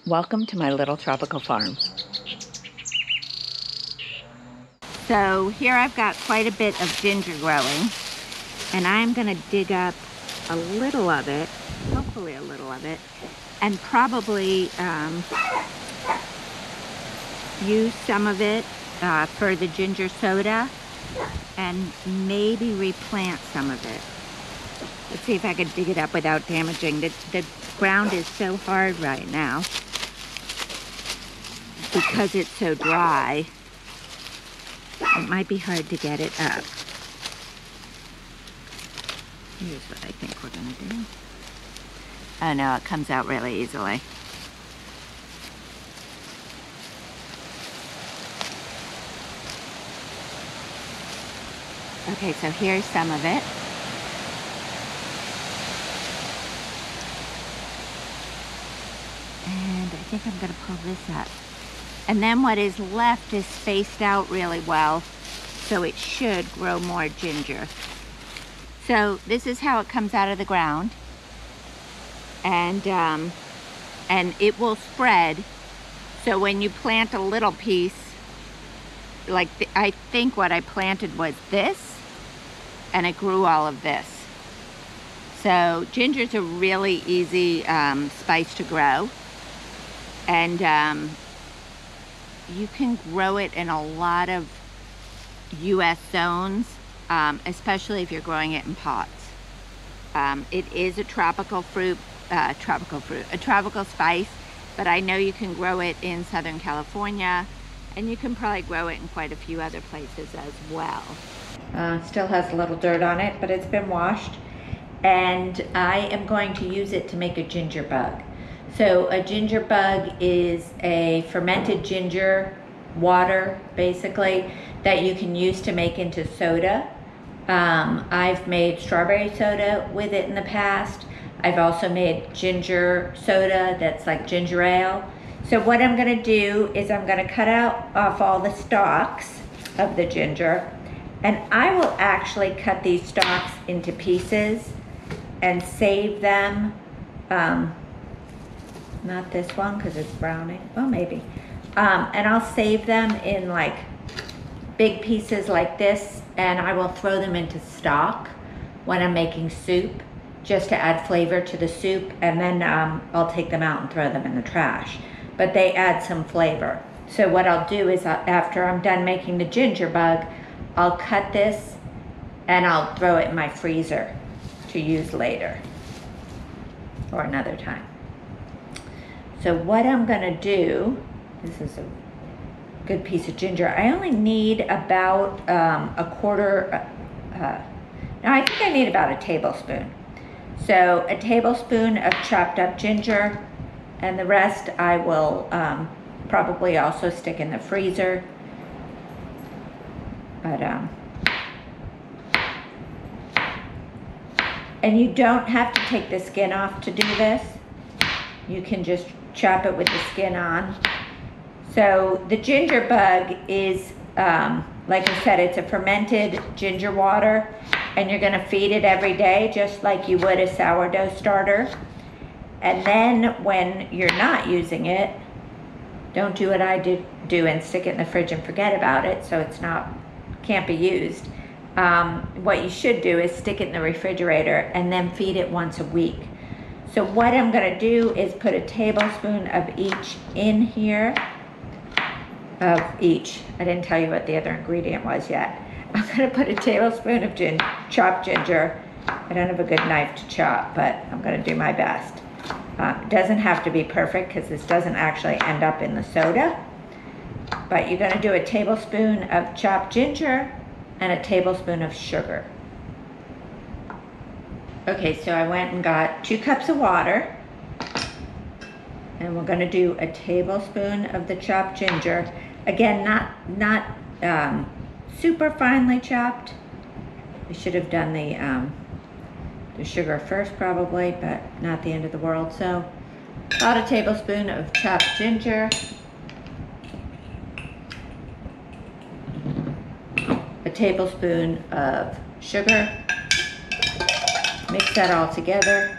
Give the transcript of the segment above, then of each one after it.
Welcome to my little tropical farm. So here I've got quite a bit of ginger growing, and I'm gonna dig up a little of it, hopefully a little of it, and probably use some of it for the ginger soda and maybe replant some of it. Let's see if I can dig it up without damaging. The ground is so hard right now because it's so dry. It might be hard to get it up. Here's what I think we're gonna do. Oh no, it comes out really easily. Okay, so here's some of it. And I think I'm gonna pull this up. And then what is left is spaced out really well, so it should grow more ginger. So this is how it comes out of the ground. And it will spread. So when you plant a little piece, like I think what I planted was this, and it grew all of this. So ginger's a really easy spice to grow. And you can grow it in a lot of US zones, especially if you're growing it in pots. It is a tropical spice, but I know you can grow it in Southern California, and you can probably grow it in quite a few other places as well. Still has a little dirt on it, but it's been washed, and I am going to use it to make a ginger bug. So a ginger bug is a fermented ginger water, basically, that you can use to make into soda. I've made strawberry soda with it in the past. I've also made ginger soda that's like ginger ale. So what I'm gonna do is I'm gonna cut off all the stalks of the ginger, and I will actually cut these stalks into pieces and save them. Not this one because it's browning. Well, maybe. And I'll save them in like big pieces like this, and I will throw them into stock when I'm making soup, just to add flavor to the soup, and then I'll take them out and throw them in the trash. But they add some flavor. So what I'll do is after I'm done making the ginger bug, I'll cut this and I'll throw it in my freezer to use later or another time. So what I'm gonna do, this is a good piece of ginger. I only need about a quarter, no, I think I need about a tablespoon. So a tablespoon of chopped up ginger, and the rest I will probably also stick in the freezer. But, and you don't have to take the skin off to do this. You can just chop it with the skin on. So the ginger bug is, like I said, it's a fermented ginger water, and you're gonna feed it every day just like you would a sourdough starter. And then when you're not using it, don't do what I do and stick it in the fridge and forget about it, so it's can't be used. What you should do is stick it in the refrigerator and then feed it once a week. So what I'm gonna do is put a tablespoon of each in here, of each. I didn't tell you what the other ingredient was yet. I'm gonna put a tablespoon of chopped ginger. I don't have a good knife to chop, but I'm gonna do my best. It doesn't have to be perfect because this doesn't actually end up in the soda, but you're gonna do a tablespoon of chopped ginger and a tablespoon of sugar. Okay, so I went and got 2 cups of water, and we're gonna do a tablespoon of the chopped ginger. Again, not super finely chopped. We should have done the sugar first probably, but not the end of the world. So about a tablespoon of chopped ginger, a tablespoon of sugar. Mix that all together.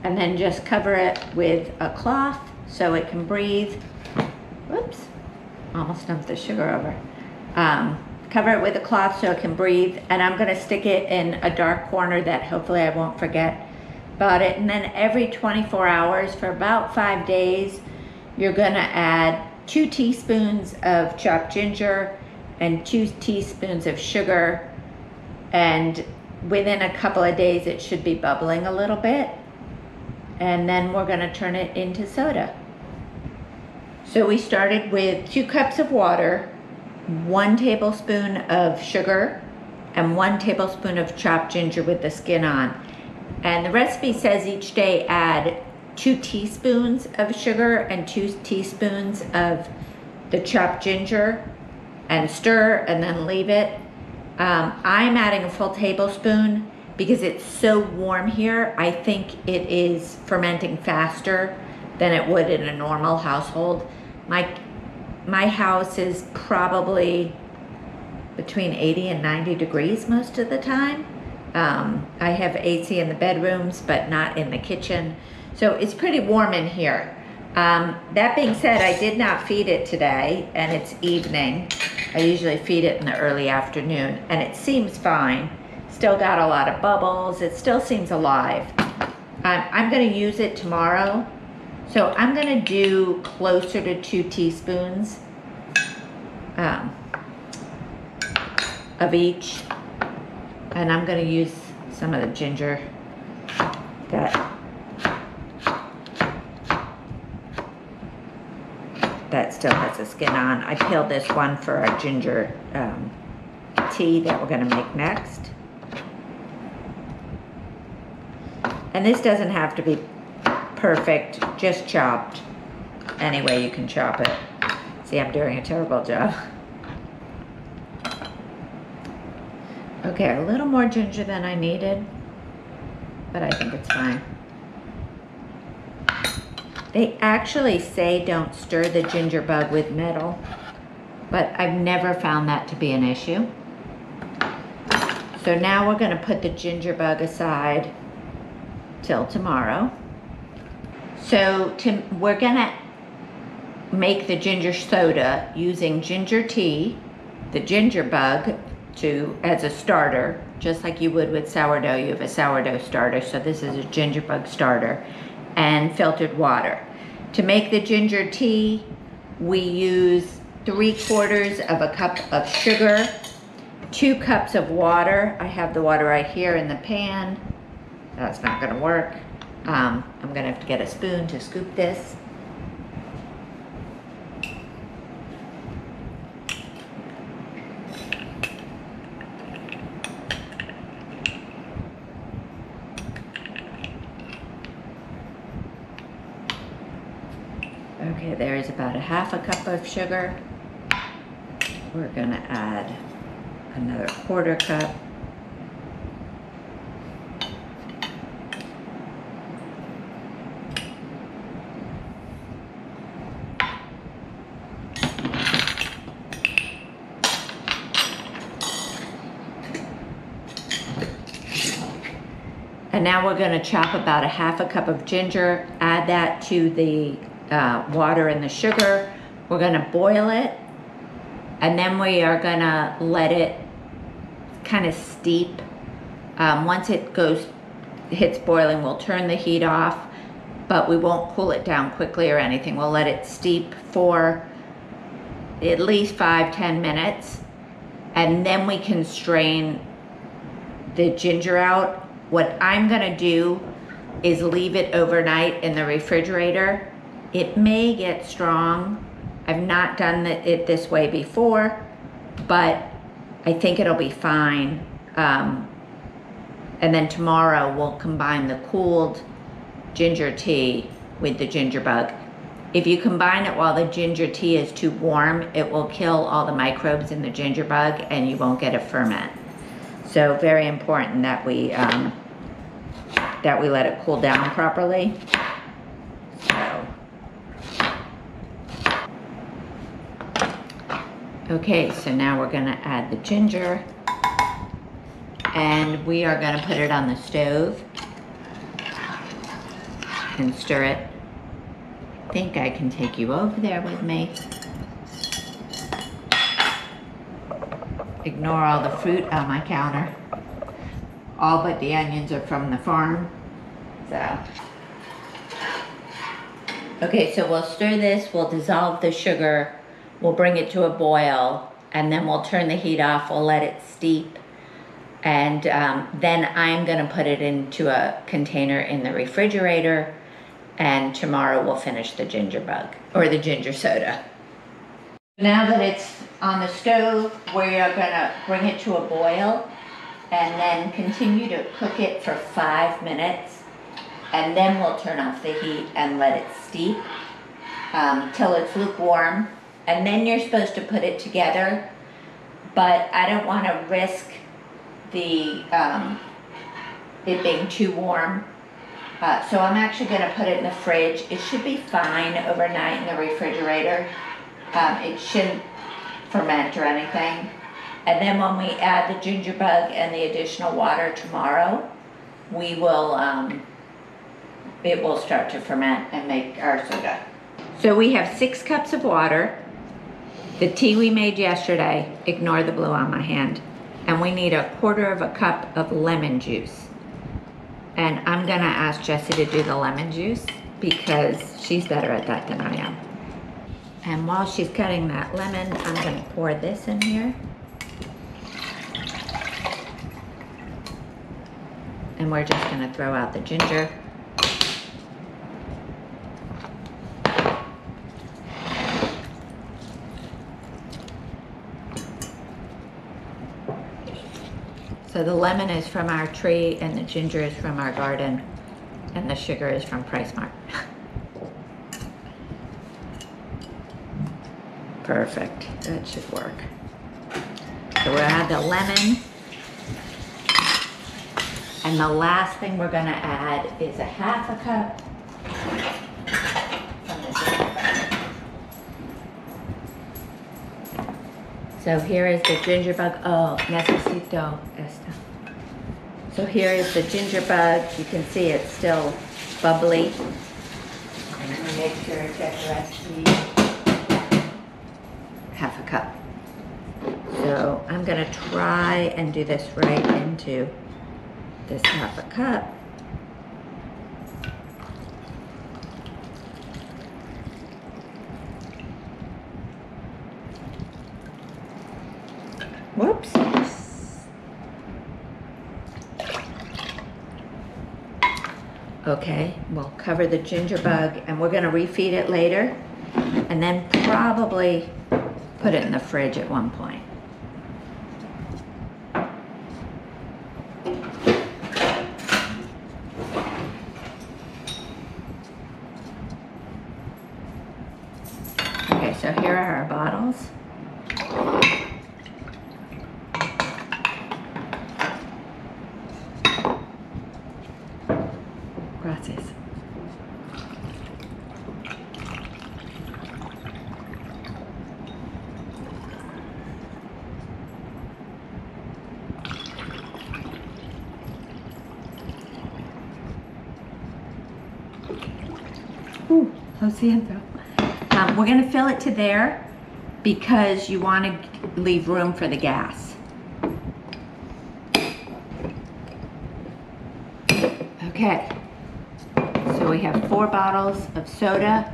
and then just cover it with a cloth so it can breathe. Whoops, almost dumped the sugar over. Cover it with a cloth so it can breathe, and I'm gonna stick it in a dark corner that hopefully I won't forget about it. And then every 24 hours for about 5 days, you're gonna add 2 teaspoons of chopped ginger and 2 teaspoons of sugar, and within a couple of days it should be bubbling a little bit, and then we're gonna turn it into soda. So we started with 2 cups of water, 1 tablespoon of sugar, and 1 tablespoon of chopped ginger with the skin on. And the recipe says each day add 2 teaspoons of sugar and 2 teaspoons of the chopped ginger and stir and then leave it. I'm adding a full tablespoon because it's so warm here. I think it is fermenting faster than it would in a normal household. My house is probably between 80 and 90 degrees most of the time. I have AC in the bedrooms, but not in the kitchen. So it's pretty warm in here. That being said, I did not feed it today, and it's evening. I usually feed it in the early afternoon, and it seems fine. Still got a lot of bubbles. It still seems alive. I'm gonna use it tomorrow. So I'm gonna do closer to 2 teaspoons of each. And I'm gonna use some of the ginger that still has the skin on. I peeled this one for our ginger tea that we're gonna make next. And this doesn't have to be perfect, just chopped. Any way you can chop it. See, I'm doing a terrible job. Okay, a little more ginger than I needed, but I think it's fine. They actually say don't stir the ginger bug with metal, but I've never found that to be an issue. So now we're gonna put the ginger bug aside till tomorrow. So we're gonna make the ginger soda using ginger tea, the ginger bug as a starter, just like you would with sourdough. You have a sourdough starter, so this is a ginger bug starter, and filtered water. To make the ginger tea, we use 3/4 of a cup of sugar, 2 cups of water. I have the water right here in the pan. That's not gonna work. I'm gonna have to get a spoon to scoop this. Okay, there's about a 1/2 cup of sugar. We're gonna add another 1/4 cup. And now we're gonna chop about a 1/2 cup of ginger, add that to the water and the sugar. We're gonna boil it, and then we are gonna let it kind of steep. Once it hits boiling, we'll turn the heat off, but we won't cool it down quickly or anything. We'll let it steep for at least 5-10 minutes, and then we can strain the ginger out. What I'm gonna do is leave it overnight in the refrigerator. It may get strong. I've not done it this way before, but I think it'll be fine. And then tomorrow we'll combine the cooled ginger tea with the ginger bug. If you combine it while the ginger tea is too warm, it will kill all the microbes in the ginger bug and you won't get a ferment. So very important that we let it cool down properly. Okay, so now we're gonna add the ginger, and we are gonna put it on the stove. and stir it. I think I can take you over there with me. Ignore all the fruit on my counter. All but the onions are from the farm. So. Okay, so we'll stir this, we'll dissolve the sugar, we'll bring it to a boil, and then we'll turn the heat off, we'll let it steep. And then I'm gonna put it into a container in the refrigerator, and tomorrow we'll finish the ginger bug, or the ginger soda. Now that it's on the stove, we're gonna bring it to a boil, and then continue to cook it for 5 minutes. And then we'll turn off the heat and let it steep till it's lukewarm. And then you're supposed to put it together, but I don't want to risk the it being too warm. So I'm actually going to put it in the fridge. It should be fine overnight in the refrigerator. It shouldn't ferment or anything. And then when we add the ginger bug and the additional water tomorrow, we will it will start to ferment and make our soda. So we have 6 cups of water. The tea we made yesterday, ignore the blue on my hand. And we need 1/4 cup of lemon juice. And I'm gonna ask Jessie to do the lemon juice because she's better at that than I am. And while she's cutting that lemon, I'm gonna pour this in here. And we're just gonna throw out the ginger. So the lemon is from our tree, and the ginger is from our garden, and the sugar is from PriceSmart. Perfect, that should work. So we'll add the lemon. And the last thing we're gonna add is 1/2 cup from the ginger bug. So here is the ginger bug. Oh, necesito esto. So here is the ginger bug. You can see it's still bubbly. I'm gonna make sure I check the recipe. 1/2 cup. So I'm gonna try and do this right into this 1/2 cup. Whoops. Okay, we'll cover the ginger bug and we're gonna refeed it later and then probably put it in the fridge at one point. Okay, so here are our bottles. Gracias. Lo siento. We're going to fill it to there because you want to leave room for the gas. Okay. So we have 4 bottles of soda.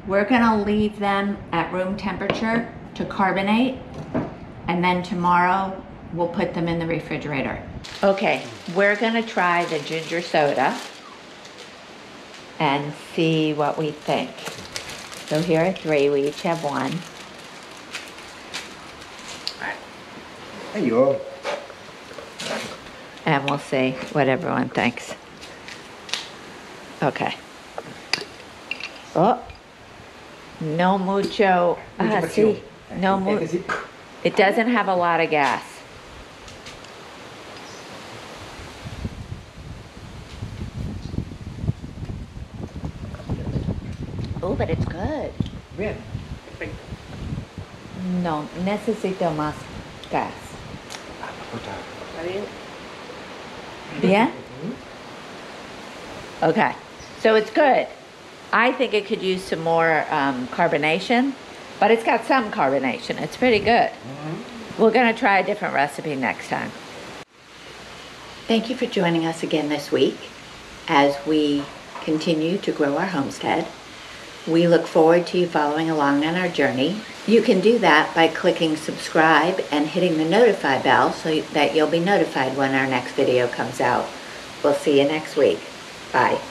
We're gonna leave them at room temperature to carbonate, and then tomorrow we'll put them in the refrigerator. Okay, we're gonna try the ginger soda and see what we think. So here are 3, we each have 1. There you go. And we'll see what everyone thinks. Okay. Oh, no mucho. See, no mucho. It doesn't have a lot of gas. Oh, but it's good. Bien. No, necesito más gas. ¿Está bien? Bien? Okay. So it's good. I think it could use some more carbonation, but it's got some carbonation. It's pretty good. We're gonna try a different recipe next time. Thank you for joining us again this week as we continue to grow our homestead. We look forward to you following along on our journey. You can do that by clicking subscribe and hitting the notify bell so that you'll be notified when our next video comes out. We'll see you next week. Bye.